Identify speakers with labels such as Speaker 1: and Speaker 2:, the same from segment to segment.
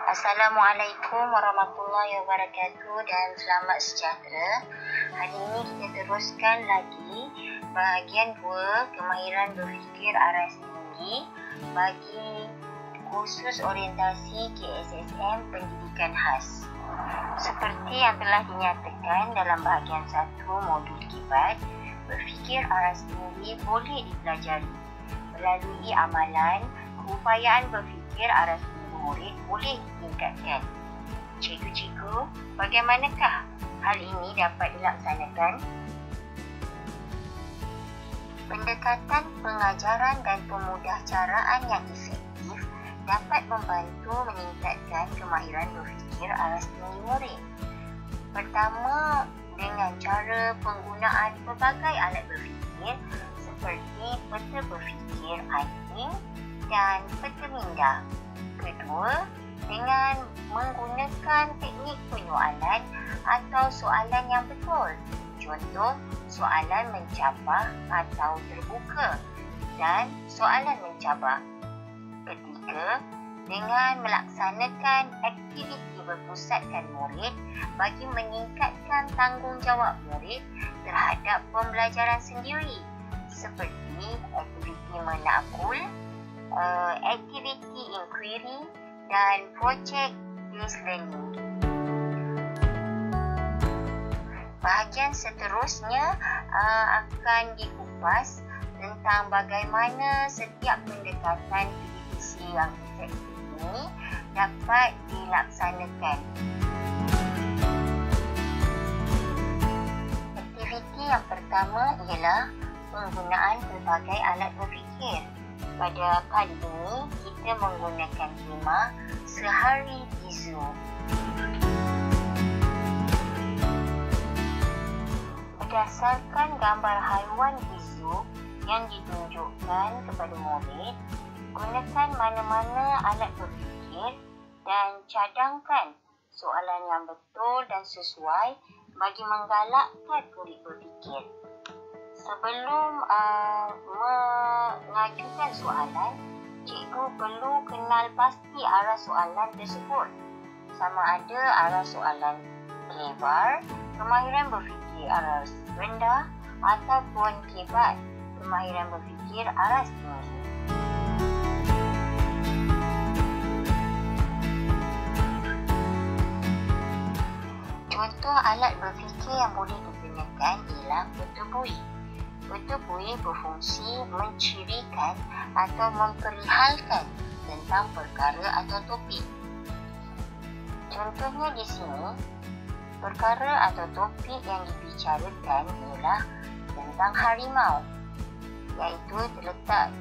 Speaker 1: Assalamualaikum warahmatullahi wabarakatuh dan selamat sejahtera. Hari ini kita teruskan lagi bahagian 2 kemahiran berfikir aras tinggi bagi kursus orientasi KSSM pendidikan khas. Seperti yang telah dinyatakan dalam bahagian 1 modul kibat, berfikir aras tinggi boleh dipelajari melalui amalan. Keupayaan berfikir aras tinggi murid boleh ditingkatkan. Cikgu-cikgu, bagaimanakah hal ini dapat dilaksanakan? Pendekatan pengajaran dan pemudahcaraan yang efektif dapat membantu meningkatkan kemahiran berfikir aras tinggi murid. Pertama, dengan cara penggunaan pelbagai alat berfikir seperti peta berfikir Eyting dan peta minda. Kedua, dengan menggunakan teknik penyoalan atau soalan yang betul. Contoh, soalan mencabar atau terbuka dan soalan mencabar. Ketiga, dengan melaksanakan aktiviti berpusatkan murid bagi meningkatkan tanggungjawab murid terhadap pembelajaran sendiri seperti aktiviti menakul, aktiviti inquiry dan project based learning. Bahagian seterusnya akan dikupas tentang bagaimana setiap pendekatan PDPC yang efektif ini dapat dilaksanakan. Aktiviti yang pertama ialah penggunaan pelbagai alat berfikir. Pada kali ini, kita menggunakan tema Sehari di Zoo. Berdasarkan gambar haiwan di zoo yang ditunjukkan kepada murid, gunakan mana-mana alat berfikir dan cadangkan soalan yang betul dan sesuai bagi menggalakkan murid berfikir. Sebelum mengajukan soalan, cikgu perlu kenal pasti arah soalan tersebut. Sama ada arah soalan lebar, kemahiran berfikir aras rendah ataupun kibat, kemahiran berfikir aras tinggi. Contoh alat berfikir yang boleh digunakan ialah peta bui. Peta bui berfungsi mencirikan atau memperihalkan tentang perkara atau topik. Contohnya di sini, perkara atau topik yang dibicarakan ialah tentang harimau, iaitu terletak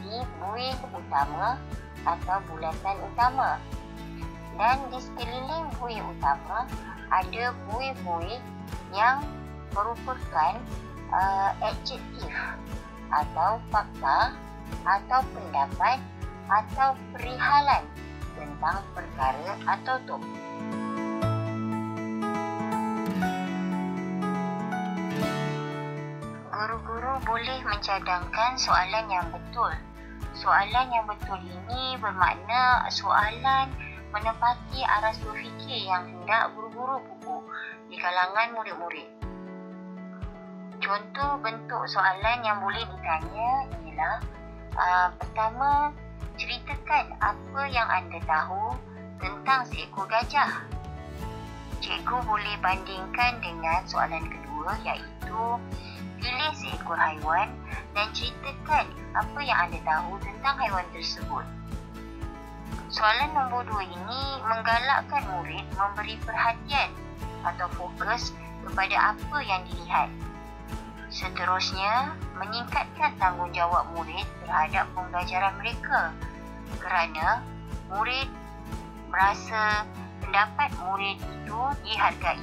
Speaker 1: di buih utama atau bulatan utama. Dan di sekeliling buih utama ada buih-buih yang merupakan adjektif atau fakta atau pendapat atau perihalan tentang perkara atau topik. Guru-guru boleh mencadangkan soalan yang betul. Soalan yang betul ini bermakna soalan menepati aras berfikir yang hendak guru-guru pupuk di kalangan murid-murid. Contoh bentuk soalan yang boleh ditanya ialah pertama, ceritakan apa yang anda tahu tentang seekor gajah. Cikgu boleh bandingkan dengan soalan kedua, iaitu pilih seekor haiwan dan ceritakan apa yang anda tahu tentang haiwan tersebut. Soalan nombor 2 ini menggalakkan murid memberi perhatian atau fokus kepada apa yang dilihat. Seterusnya, meningkatkan tanggungjawab murid terhadap pembelajaran mereka kerana murid merasa pendapat murid itu dihargai.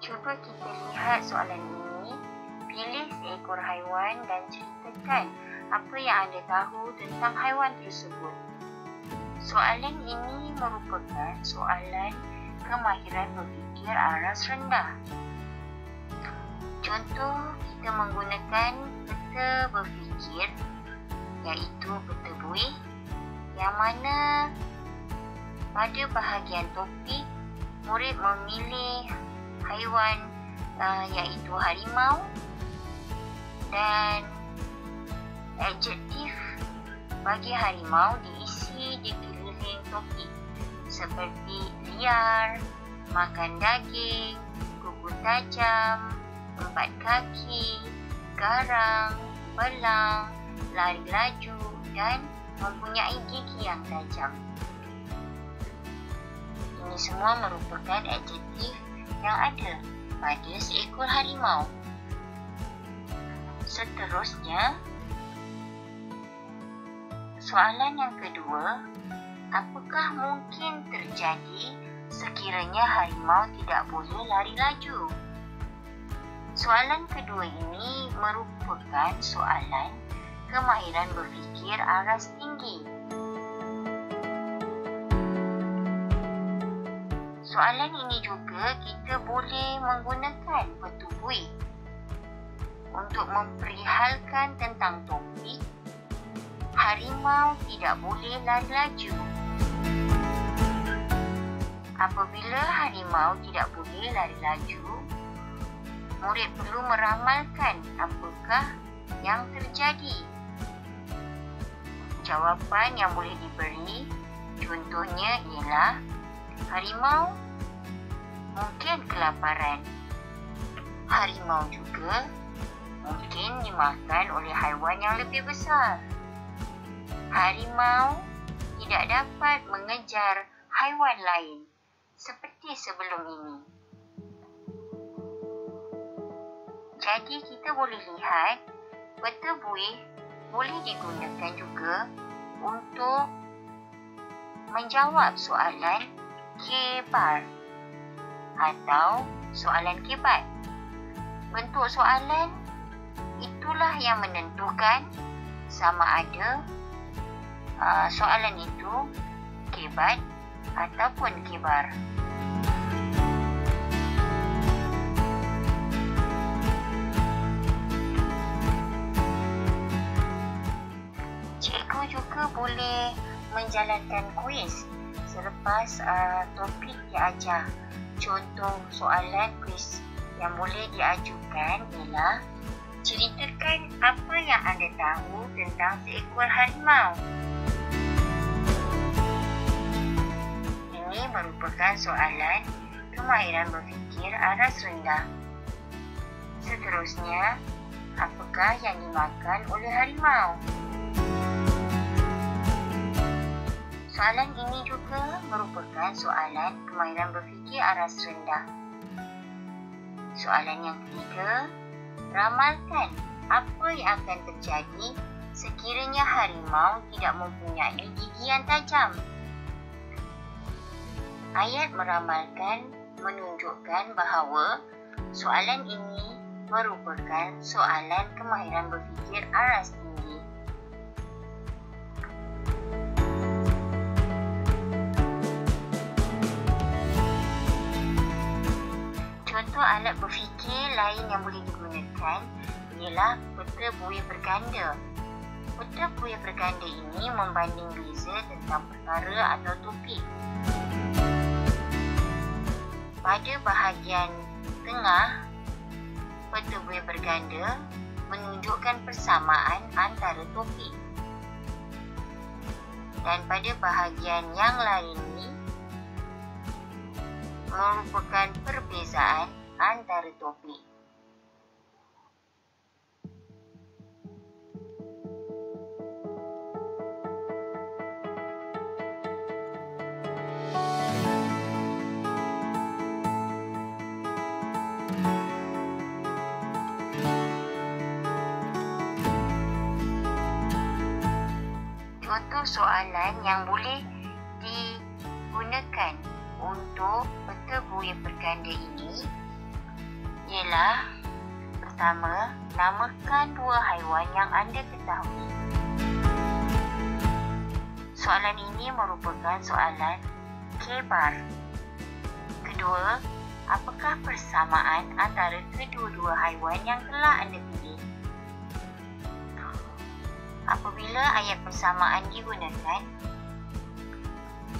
Speaker 1: Cuba kita lihat soalan ini. Pilih seekor haiwan dan ceritakan apa yang anda tahu tentang haiwan tersebut. Soalan ini merupakan soalan kemahiran berfikir aras rendah. Contoh, kita menggunakan peta berfikir iaitu peta buih yang mana pada bahagian topik murid memilih haiwan iaitu harimau dan adjektif bagi harimau diisi di keliling topik seperti liar, makan daging, kuku tajam, 4 kaki, garang, belang, lari laju dan mempunyai gigi yang tajam. Ini semua merupakan adjektif yang ada pada seekor harimau. Seterusnya, soalan yang kedua, apakah mungkin terjadi sekiranya harimau tidak boleh lari laju? Soalan kedua ini merupakan soalan kemahiran berfikir aras tinggi. Soalan ini juga kita boleh menggunakan peta buih untuk memperihalkan tentang topik harimau tidak boleh lari laju. Apabila harimau tidak boleh lari laju, murid perlu meramalkan apakah yang terjadi. Jawapan yang boleh diberi contohnya ialah harimau mungkin kelaparan. Harimau juga mungkin dimakan oleh haiwan yang lebih besar. Harimau tidak dapat mengejar haiwan lain seperti sebelum ini. Jadi kita boleh lihat peta buih boleh digunakan juga untuk menjawab soalan kebar atau soalan kebat. Bentuk soalan itulah yang menentukan sama ada soalan itu kebat ataupun kebar. Cikgu juga boleh menjalankan kuis selepas topik diajar. Contoh soalan kuis yang boleh diajukan ialah ceritakan apa yang anda tahu tentang seekor harimau. Ini merupakan soalan kemahiran berfikir aras rendah. Seterusnya, apakah yang dimakan oleh harimau? Soalan ini juga merupakan soalan kemahiran berfikir aras rendah. Soalan yang ketiga, ramalkan apa yang akan terjadi sekiranya harimau tidak mempunyai gigi yang tajam. Ayat meramalkan menunjukkan bahawa soalan ini merupakan soalan kemahiran berfikir aras tinggi. Contoh alat berfikir lain yang boleh digunakan ialah peta buih berganda. Peta buih berganda ini membanding beza tentang perkara atau topik. Pada bahagian tengah, peta buih berganda menunjukkan persamaan antara topik. Dan pada bahagian yang lain ini merupakan perbezaan antara topik. Contoh soalan yang boleh digunakan untuk peta buih berganda ini ialah pertama, namakan 2 haiwan yang anda ketahui. Soalan ini merupakan soalan kebar. kedua, apakah persamaan antara kedua-dua haiwan yang telah anda pilih? Apabila ayat persamaan digunakan,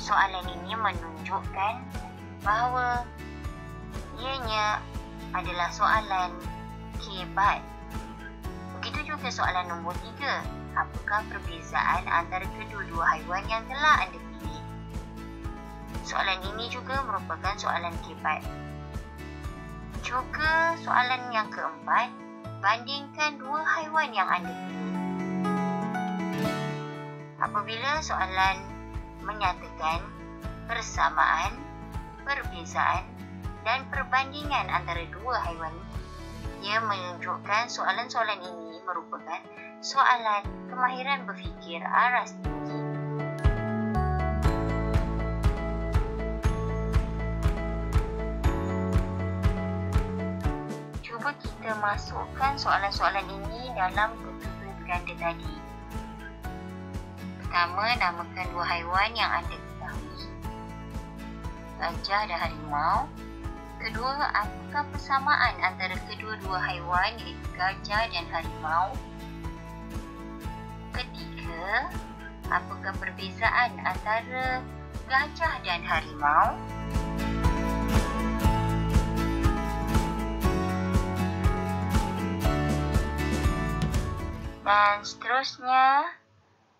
Speaker 1: soalan ini menunjukkan bahawa ianya adalah soalan kebat. Begitu juga soalan nombor 3. Apakah perbezaan antara kedua-dua haiwan yang telah anda pilih? Soalan ini juga merupakan soalan kebat. Juga soalan yang keempat, bandingkan dua haiwan yang anda pilih. Apabila soalan menyatakan persamaan, perbezaan dan perbandingan antara dua haiwan, ia menunjukkan soalan-soalan ini merupakan soalan kemahiran berfikir aras tinggi. Cuba kita masukkan soalan-soalan ini dalam ketutur ganda tadi. Pertama, namakan dua haiwan yang anda ketahui. Gajah dan harimau. Kedua, apakah persamaan antara kedua-dua haiwan iaitu gajah dan harimau? Ketiga, apakah perbezaan antara gajah dan harimau? Dan seterusnya,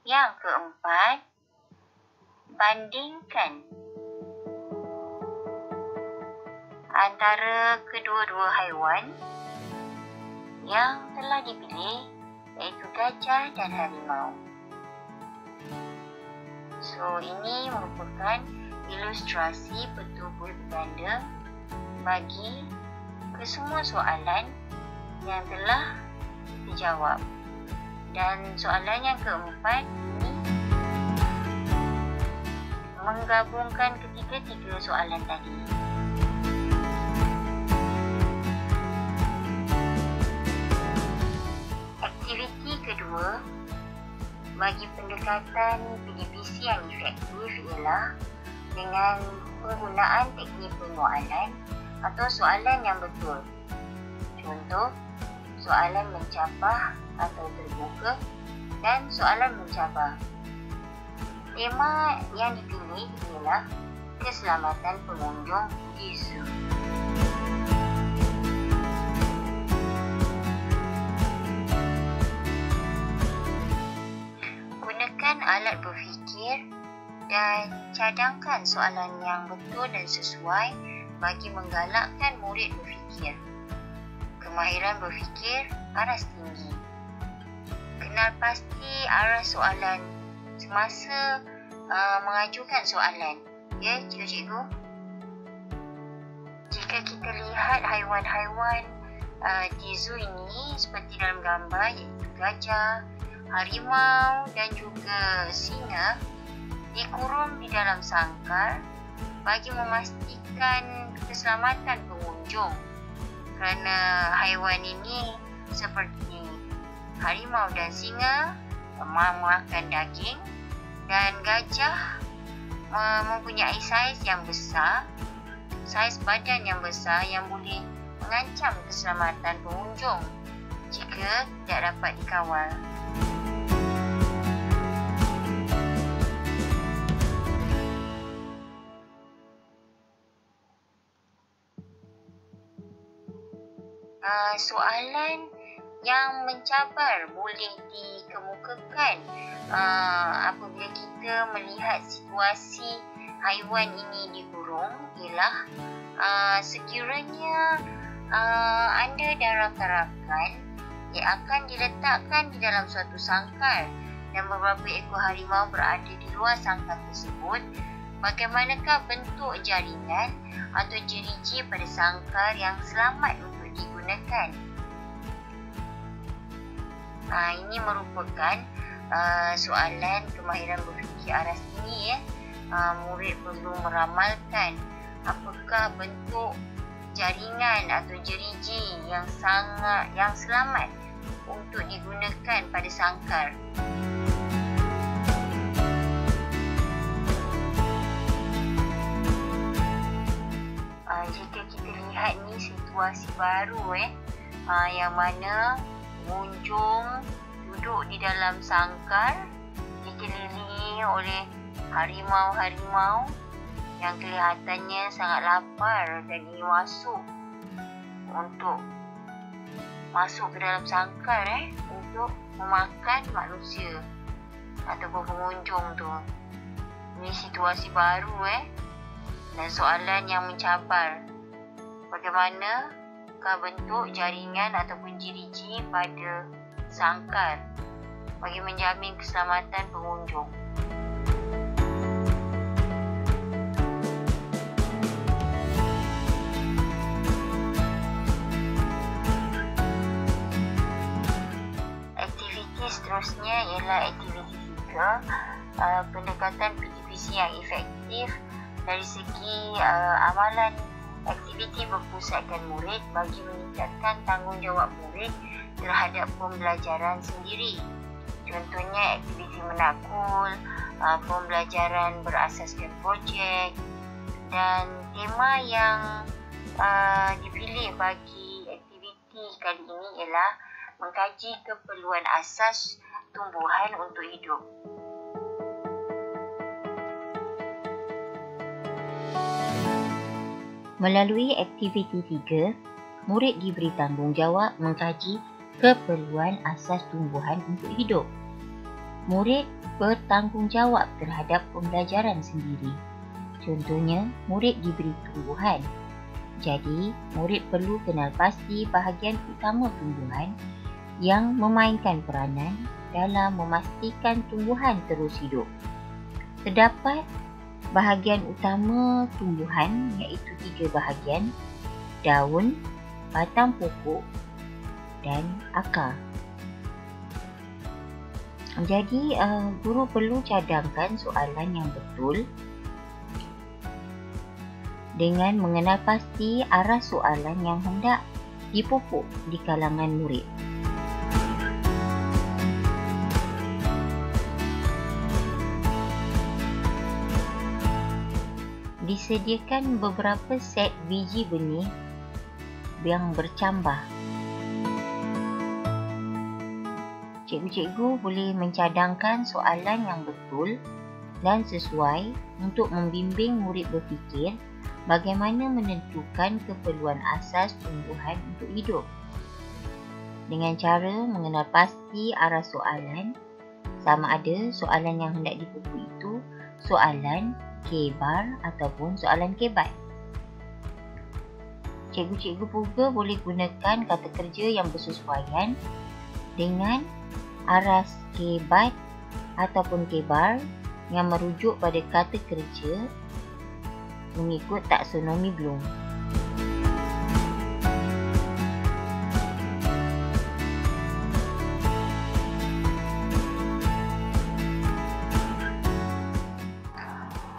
Speaker 1: yang keempat, bandingkan antara kedua-dua haiwan yang telah dipilih iaitu gajah dan harimau. So, ini merupakan ilustrasi petubul berganda bagi kesemua soalan yang telah dijawab. Dan soalan yang keempat ini menggabungkan ketiga-tiga soalan tadi. Aktiviti kedua bagi pendekatan PDPC yang efektif ialah dengan penggunaan teknik pengualan atau soalan yang betul. Contoh, soalan mencabar atau terbuka dan soalan mencabar. Tema yang dipilih ialah keselamatan pengunjung di zoo. Gunakan alat berfikir dan cadangkan soalan yang betul dan sesuai bagi menggalakkan murid berfikir. Kemahiran berfikir aras tinggi. Kenal pasti arah soalan semasa mengajukan soalan. Ya, cikgu-cikgu. Jika kita lihat haiwan-haiwan di zoo ini seperti dalam gambar iaitu gajah, harimau dan juga singa dikurung di dalam sangkar bagi memastikan keselamatan pengunjung. Kerana haiwan ini seperti harimau dan singa memakan daging dan gajah mempunyai saiz yang besar, saiz badan yang besar yang boleh mengancam keselamatan pengunjung jika tidak dapat dikawal. Soalan yang mencabar boleh dikemukakan apabila kita melihat situasi haiwan ini dikurung ialah sekiranya anda dan rakan-rakan akan diletakkan di dalam suatu sangkar dan beberapa ekor harimau berada di luar sangkar tersebut, bagaimanakah bentuk jaringan atau jeriji pada sangkar yang selamat untuk digunakan? Ini merupakan soalan kemahiran berfikir aras tinggi. Murid perlu meramalkan apakah bentuk jaringan atau jeriji yang selamat untuk digunakan pada sangkar. jika kita lihat ni situasi baru yang mana pengunjung duduk di dalam sangkar dikelilingi oleh harimau-harimau yang kelihatannya sangat lapar dan ingin masuk ke dalam sangkar untuk memakan manusia ataupun pengunjung tu. Ini situasi baru dan soalan yang mencabar. Bagaimanakah bentuk jaringan ataupun jiriji pada sangkar bagi menjamin keselamatan pengunjung? Aktiviti seterusnya ialah aktiviti 3, pendekatan PTPC yang efektif dari segi amalan aktiviti berpusatkan murid bagi meningkatkan tanggungjawab murid terhadap pembelajaran sendiri. Contohnya aktiviti menakul, pembelajaran berasaskan projek, dan tema yang dipilih bagi aktiviti kali ini ialah mengkaji keperluan asas tumbuhan untuk hidup.
Speaker 2: Melalui aktiviti 3, murid diberi tanggungjawab mengkaji keperluan asas tumbuhan untuk hidup. Murid bertanggungjawab terhadap pembelajaran sendiri. Contohnya, murid diberi tumbuhan. Jadi, murid perlu kenal pasti bahagian utama tumbuhan yang memainkan peranan dalam memastikan tumbuhan terus hidup. Terdapat bahagian utama tumbuhan iaitu 3 bahagian: daun, batang pokok dan akar. Jadi, guru perlu cadangkan soalan yang betul dengan mengenal pasti arah soalan yang hendak dipupuk di kalangan murid. Disediakan beberapa set biji benih yang bercambah. Cikgu-cikgu boleh mencadangkan soalan yang betul dan sesuai untuk membimbing murid berfikir bagaimana menentukan keperluan asas tumbuhan untuk hidup. Dengan cara mengenal pasti arah soalan, sama ada soalan yang hendak dipupuk itu soalan K-bar ataupun soalan K-bat. Cikgu-cikgu juga boleh gunakan kata kerja yang bersesuaian dengan arah K-bat ataupun K-bar yang merujuk pada kata kerja mengikut taksonomi Bloom.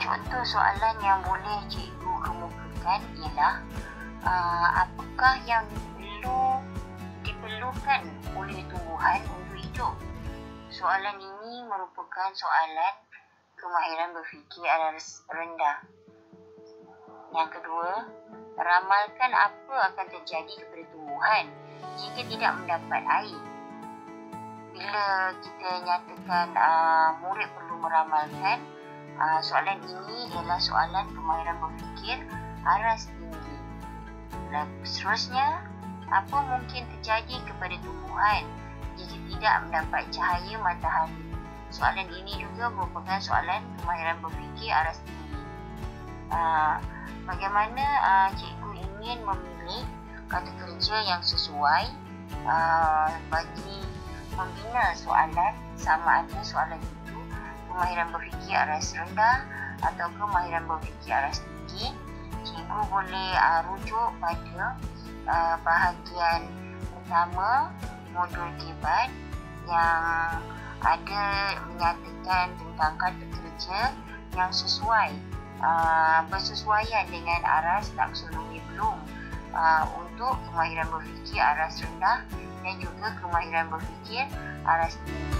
Speaker 1: Contoh soalan yang boleh cikgu kemukakan ialah apakah yang diperlukan oleh tumbuhan untuk hidup? Soalan ini merupakan soalan kemahiran berfikir aras rendah. Yang kedua, ramalkan apa akan terjadi kepada tumbuhan jika tidak mendapat air. Bila kita nyatakan murid perlu meramalkan, soalan ini ialah soalan kemahiran berfikir aras tinggi. Dan seterusnya, apa mungkin terjadi kepada tumbuhan jika tidak mendapat cahaya matahari? Soalan ini juga merupakan soalan kemahiran berfikir aras tinggi. Bagaimana cikgu ingin memilih kata kerja yang sesuai bagi membina soalan, sama ada soalan itu kemahiran berfikir aras rendah atau kemahiran berfikir aras tinggi. Cikgu boleh rujuk pada bahagian pertama modul K-bat yang ada menyatakan tentang kata kerja yang sesuai, bersesuaian dengan aras taksonomi Bloom untuk kemahiran berfikir aras rendah dan juga kemahiran berfikir aras tinggi.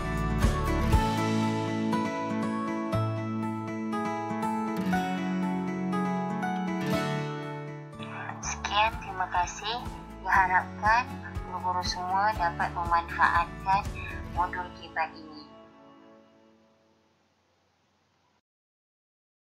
Speaker 1: Sekian, terima kasih. Diharapkan guru-guru semua dapat memanfaatkan modul KIPAD ini.